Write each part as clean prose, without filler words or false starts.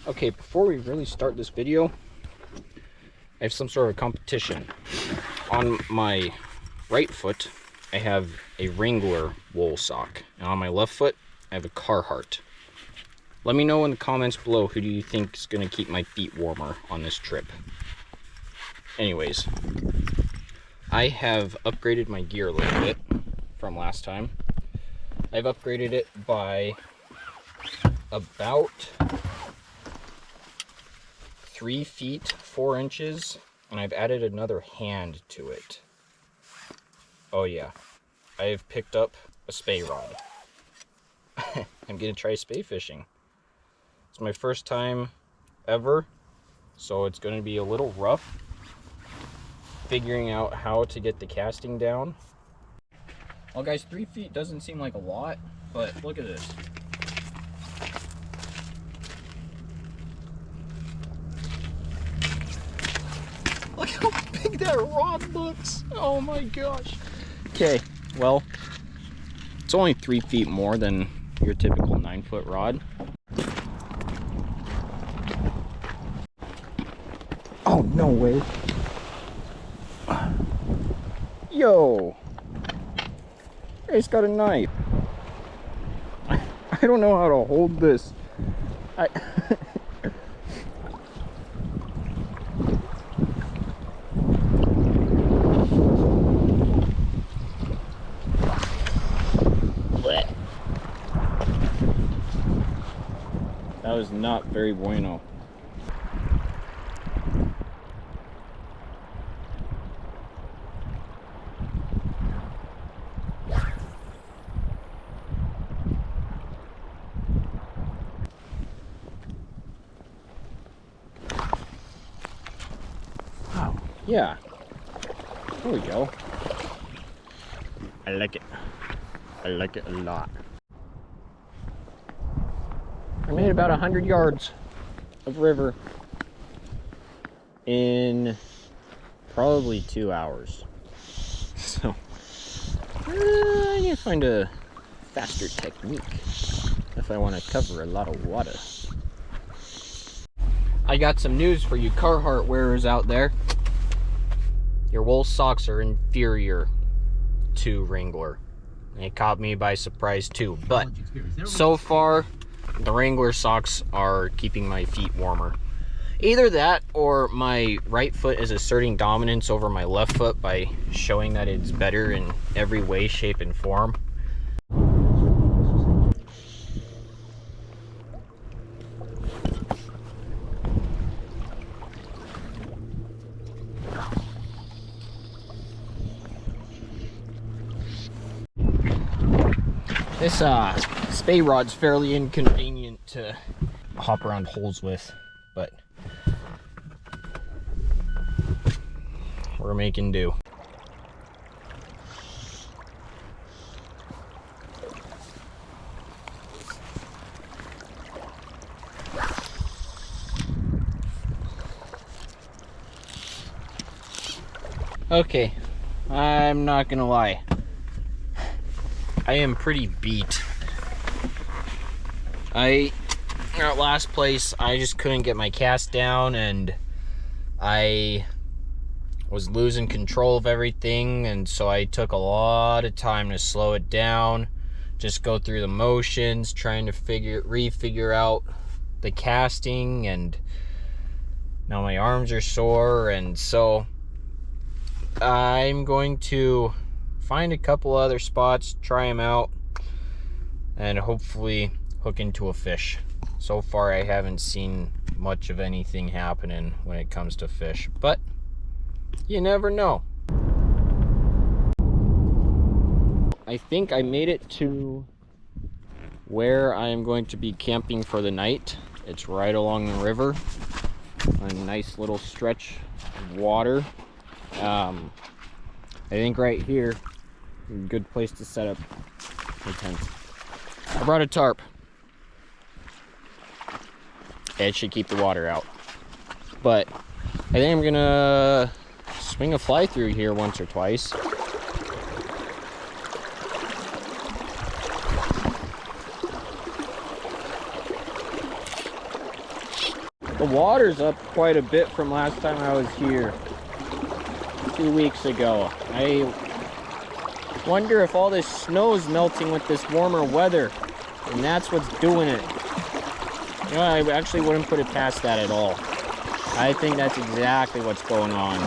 Okay, before we really start this video, I have some sort of competition. On my right foot, I have a Wrangler wool sock, and on my left foot, I have a Carhartt. Let me know in the comments below who do you think is going to keep my feet warmer on this trip. Anyways, I have upgraded my gear a little bit from last time. I've upgraded it by about 3 feet 4 inches, and I've added another hand to it. Oh yeah, I have picked up a Spey rod. I'm gonna try Spey fishing. It's my first time ever, so it's gonna be a little rough figuring out how to get the casting down. Well guys, 3 feet doesn't seem like a lot, but look at this. Look how big that rod looks. Oh my gosh. Okay, well, it's only 3 feet more than your typical 9-foot rod. Oh, no way. Yo. It's got a knife. I don't know how to hold this. That was not very bueno. Oh, yeah. There we go. I like it. I like it a lot. I made about 100 yards of river in probably 2 hours. So, I need to find a faster technique if I want to cover a lot of water. I got some news for you Carhartt wearers out there. Your wool socks are inferior to Wrangler. It caught me by surprise too, but so far the Wrangler socks are keeping my feet warmer. Either that or my right foot is asserting dominance over my left foot by showing that it's better in every way, shape, and form. This Spey rod's fairly inconvenient to hop around holes with, but we're making do. Okay, I'm not gonna lie. I am pretty beat. At last place, I just couldn't get my cast down, and I was losing control of everything, and so I took a lot of time to slow it down, just go through the motions, trying to refigure out the casting, and now my arms are sore, and so I'm going to find a couple other spots, try them out, and hopefully hook into a fish. So far I haven't seen much of anything happening when it comes to fish, but you never know. I think I made it to where I am going to be camping for the night. It's right along the river, a nice little stretch of water. I think right here good place to set up the tent. I brought a tarp. It should keep the water out. But I think I'm gonna swing a fly through here once or twice. The water's up quite a bit from last time I was here 2 weeks ago. I wonder if all this snow's melting with this warmer weather, and that's what's doing it. You know, I actually wouldn't put it past that at all. I think that's exactly what's going on.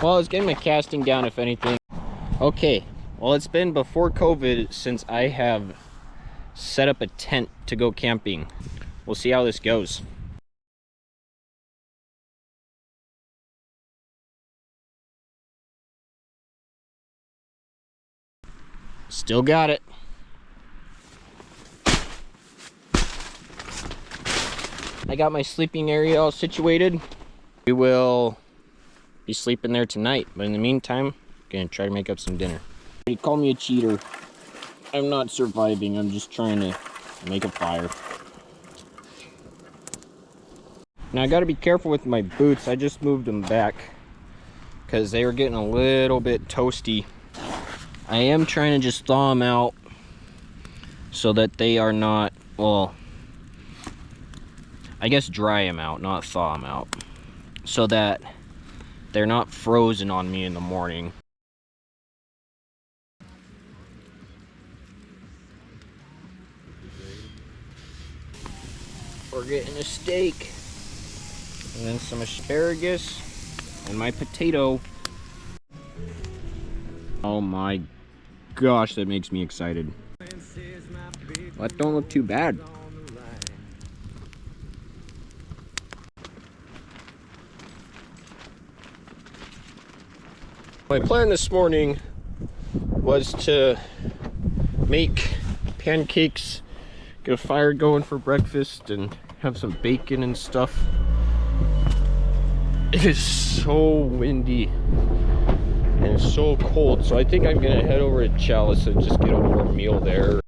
Well, I was getting my casting down, if anything. Okay, well, it's been before COVID since I have set up a tent to go camping. We'll see how this goes. Still got it. I got my sleeping area all situated. We will be sleeping there tonight, but in the meantime, I'm gonna try to make up some dinner. You call me a cheater. I'm not surviving, I'm just trying to make a fire. Now I gotta be careful with my boots. I just moved them back because they were getting a little bit toasty. I am trying to just thaw them out so that they are not, well, I guess dry them out, not thaw them out, so that they're not frozen on me in the morning. We're getting a steak, and then some asparagus, and my potato. Oh my gosh, that makes me excited. Well, that don't look too bad. My plan this morning was to make pancakes, get a fire going for breakfast, and have some bacon and stuff. It is so windy and so cold, so I think I'm gonna head over to Chalice and just get a warm meal there.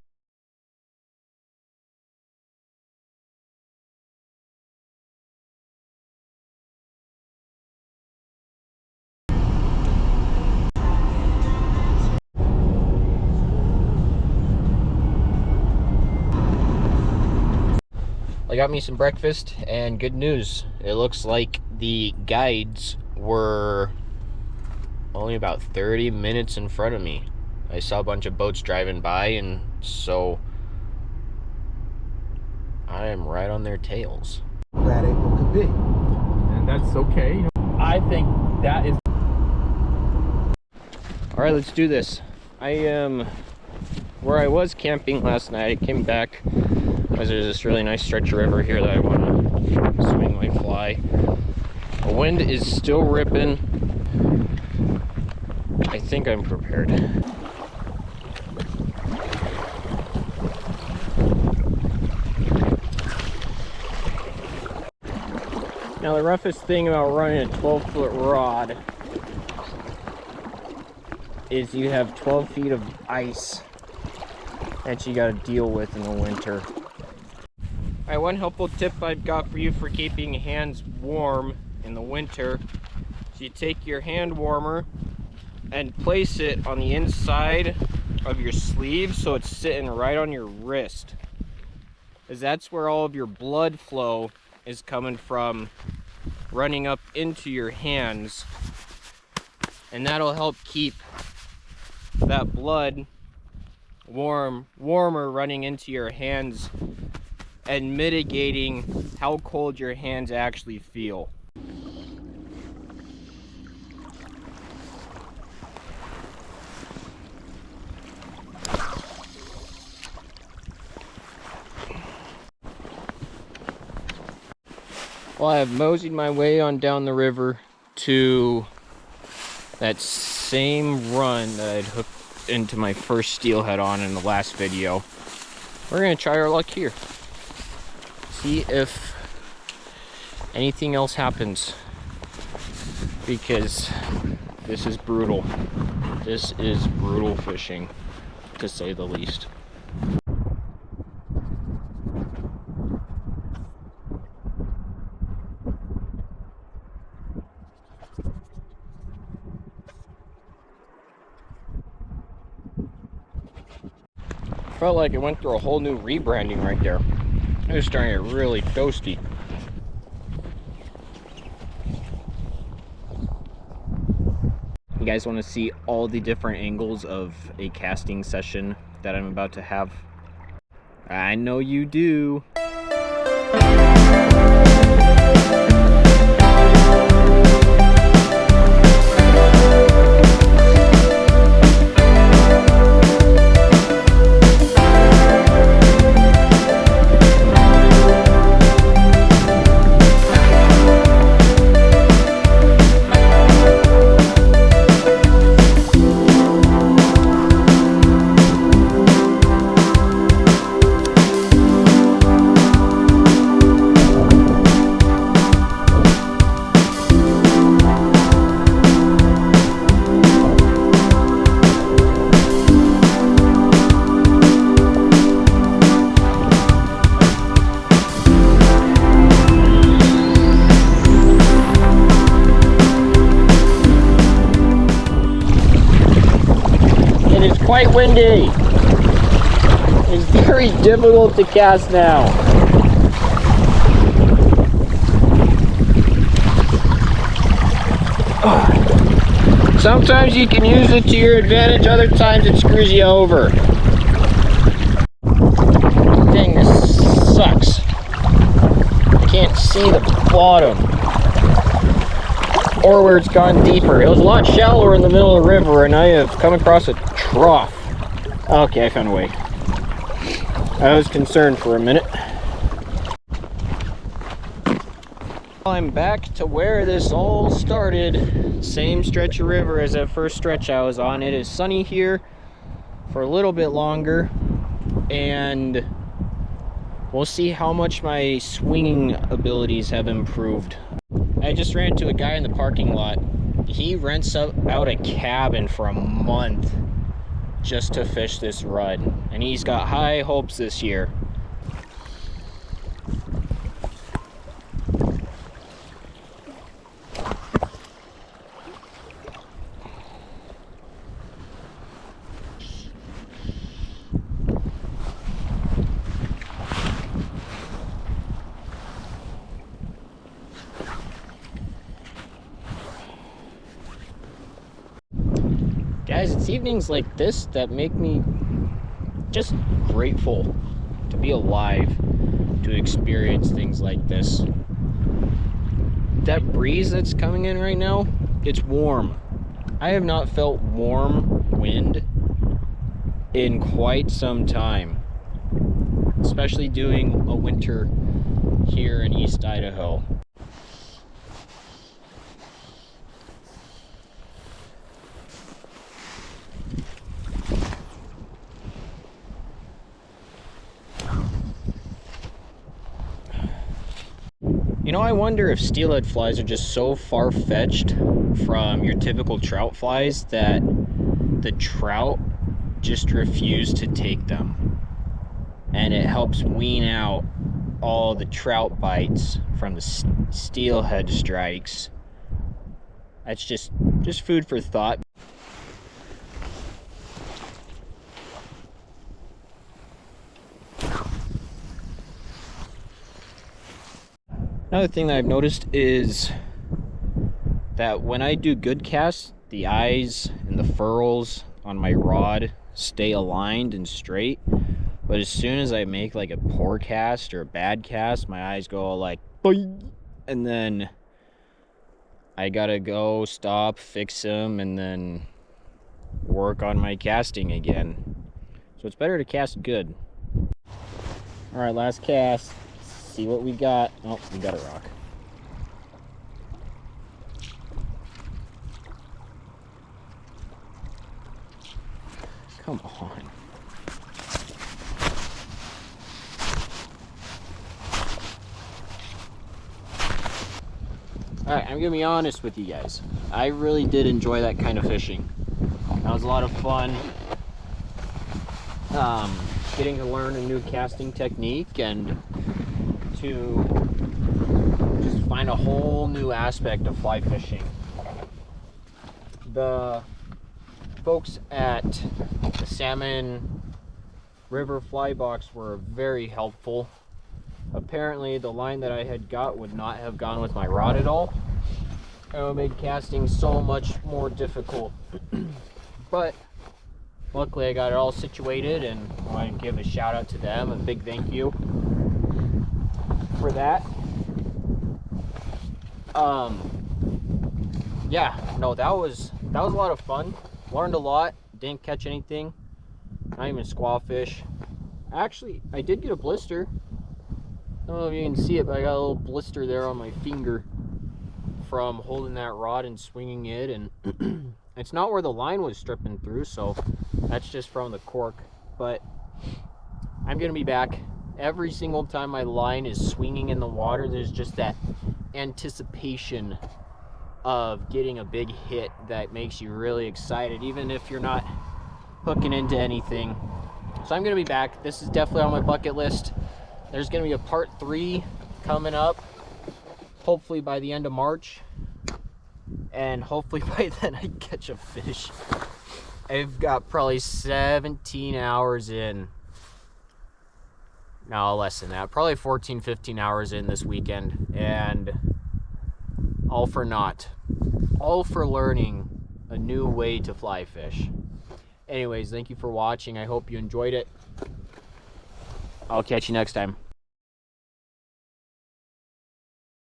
I got me some breakfast, and good news, it looks like the guides were only about 30 minutes in front of me. I saw a bunch of boats driving by, and so I am right on their tails. Glad April could be. And that's okay. I think that is... Alright, let's do this. I am where I was camping last night. I came back because there's this really nice stretch of river here that I want to swing my fly. The wind is still ripping. I think I'm prepared. Now the roughest thing about running a 12-foot rod is you have 12 feet of ice that you got to deal with in the winter. Alright, one helpful tip I've got for you for keeping hands warm in the winter is you take your hand warmer and place it on the inside of your sleeve so it's sitting right on your wrist, because that's where all of your blood flow is coming from, running up into your hands, and that'll help keep that blood warmer running into your hands and mitigating how cold your hands actually feel. Well, I have moseyed my way on down the river to that same run that I'd hooked into my first steelhead on in the last video. We're gonna try our luck here. See if anything else happens, because this is brutal. This is brutal fishing, to say the least. felt like it went through a whole new rebranding right there. It was starting to get really toasty. You guys want to see all the different angles of a casting session that I'm about to have? I know you do. Quite windy. It's very difficult to cast now. Sometimes you can use it to your advantage, other times it screws you over. Dang, this sucks. I can't see the bottom or where it's gone deeper. It was a lot shallower in the middle of the river, and I have come across a trough. Okay, I found a way. I was concerned for a minute. I'm back to where this all started. Same stretch of river as that first stretch I was on. It is sunny here for a little bit longer, and we'll see how much my swinging abilities have improved. I just ran into a guy in the parking lot. He rents out a cabin for a month just to fish this run, and he's got high hopes this year. Guys, it's evenings like this that make me just grateful to be alive, to experience things like this. That breeze that's coming in right now, it's warm. I have not felt warm wind in quite some time, especially doing a winter here in East Idaho. You know, I wonder if steelhead flies are just so far-fetched from your typical trout flies that the trout just refuse to take them. And it helps wean out all the trout bites from the steelhead strikes. That's just food for thought. Another thing that I've noticed is that when I do good casts, the eyes and the furrows on my rod stay aligned and straight. But as soon as I make like a poor cast or a bad cast, my eyes go like boing, and then I gotta go stop, fix them, and then work on my casting again. So it's better to cast good. All right, last cast. See what we got. Oh, we got a rock. Come on. Alright, I'm gonna be honest with you guys. I really did enjoy that kind of fishing. That was a lot of fun. Getting to learn a new casting technique and to just find a whole new aspect of fly fishing. The folks at the salmon River Fly Box were very helpful. Apparently the line that I had got would not have gone with my rod at all. It would make casting so much more difficult. But luckily I got it all situated, and I want to give a shout out to them, a big thank you for that. Yeah, no, that was a lot of fun. Learned a lot. Didn't catch anything, not even squawfish. Actually, I did get a blister. I don't know if you can see it, but I got a little blister there on my finger from holding that rod and swinging it, and it's not where the line was stripping through, so that's just from the cork. But I'm gonna be back. Every single time my line is swinging in the water, there's just that anticipation of getting a big hit that makes you really excited, even if you're not hooking into anything. So I'm gonna be back. This is definitely on my bucket list. There's gonna be a part 3 coming up, hopefully by the end of March, and hopefully by then I catch a fish. I've got probably 17 hours in. No, less than that. Probably 14, 15 hours in this weekend, and all for naught. All for learning a new way to fly fish. Anyways, thank you for watching. I hope you enjoyed it. I'll catch you next time.